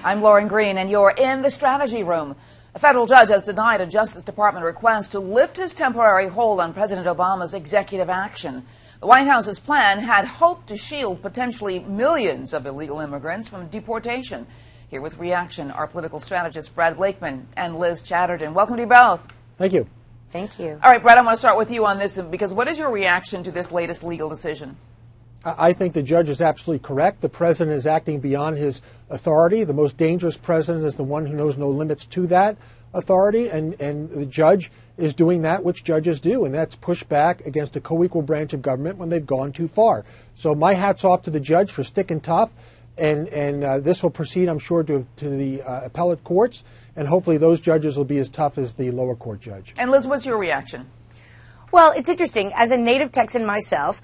I'm Lauren Green, and you're in the strategy room. A federal judge has denied a Justice Department request to lift his temporary hold on President Obama's executive action. The White House's plan had hoped to shield potentially millions of illegal immigrants from deportation. Here with reaction, our political strategists Brad Blakeman and Liz Chadderdon. Welcome to you both. Thank you. Thank you. All right, Brad, I want to start with you on this because what is your reaction to this latest legal decision? I think the judge is absolutely correct. The president is acting beyond his authority. The most dangerous president is the one who knows no limits to that authority, and the judge is doing that which judges do, and that's push back against a co-equal branch of government when they've gone too far. So my hat's off to the judge for sticking tough, and this will proceed, I'm sure, to the appellate courts, and hopefully those judges will be as tough as the lower court judge. And Liz, what's your reaction? Well, it's interesting. As a native Texan myself,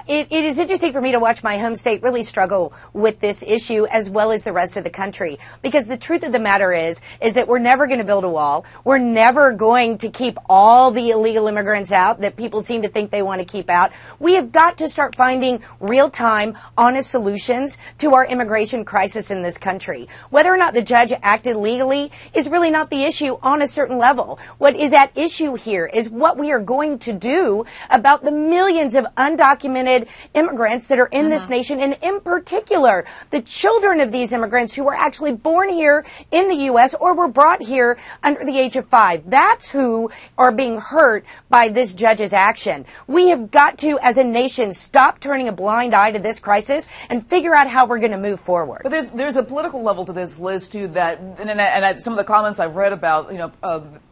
it is interesting for me to watch my home state really struggle with this issue as well as the rest of the country. Because the truth of the matter is that we're never going to build a wall. We're never going to keep all the illegal immigrants out that people seem to think they want to keep out. We have got to start finding real-time, honest solutions to our immigration crisis in this country. Whether or not the judge acted legally is really not the issue on a certain level. What is at issue here is what we are going to do about the millions of undocumented immigrants that are in this nation, and in particular, the children of these immigrants who were actually born here in the U.S. or were brought here under the age of 5. That's who are being hurt by this judge's action. We have got to, as a nation, stop turning a blind eye to this crisis and figure out how we're going to move forward. But there's a political level to this, Liz, too, that, and some of the comments I've read about,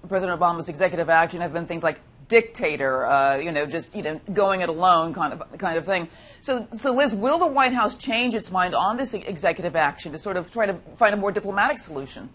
President Obama's executive action have been things like dictator, going it alone kind of thing. So Liz, will the White House change its mind on this executive action to sort of try to find a more diplomatic solution?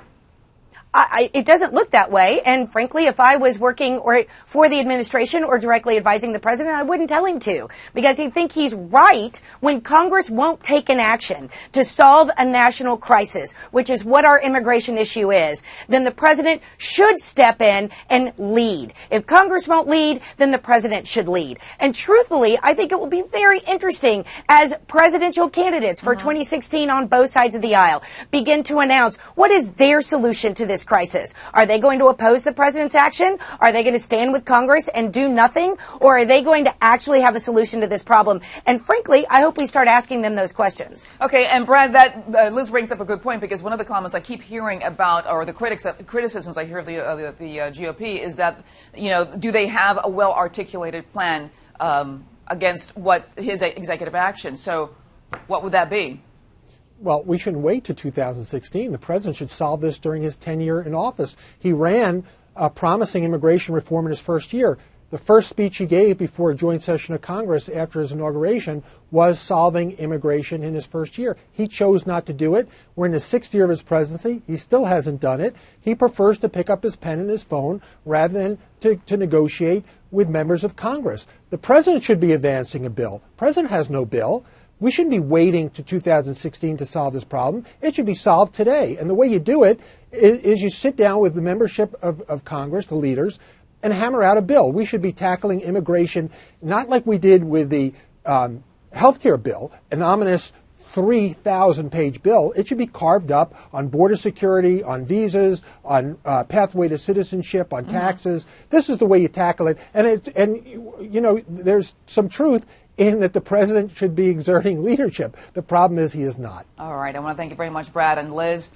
It doesn't look that way, and frankly, if I was working for the administration or directly advising the president, I wouldn't tell him to, because I think he's right when Congress won't take an action to solve a national crisis, which is what our immigration issue is. Then the president should step in and lead. If Congress won't lead, then the president should lead. And truthfully, I think it will be very interesting as presidential candidates for 2016 on both sides of the aisle begin to announce what is their solution to this crisis. Are they going to oppose the president's action? Are they going to stand with Congress and do nothing? Or are they going to actually have a solution to this problem? And frankly, I hope we start asking them those questions. Okay, and Brad, Liz brings up a good point, because one of the comments I keep hearing about, or the criticisms I hear of the GOP, is that, do they have a well-articulated plan against what his executive action? So what would that be? Well, we shouldn't wait to 2016. The president should solve this during his tenure in office. He ran promising immigration reform in his first year. The first speech he gave before a joint session of Congress after his inauguration was solving immigration in his first year. He chose not to do it. We're in the 6th year of his presidency. He still hasn't done it. He prefers to pick up his pen and his phone rather than to negotiate with members of Congress. The president should be advancing a bill. The president has no bill. We shouldn't be waiting to 2016 to solve this problem. It should be solved today. And the way you do it is you sit down with the membership of Congress, the leaders, and hammer out a bill. We should be tackling immigration not like we did with the health care bill, an ominous 3,000-page bill. It should be carved up on border security, on visas, on pathway to citizenship, on taxes. This is the way you tackle it. And there's some truth in that the president should be exerting leadership. The problem is he is not. All right. I want to thank you very much, Brad and Liz.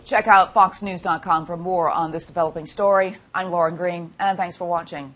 Check out foxnews.com for more on this developing story. I'm Lauren Green, and thanks for watching.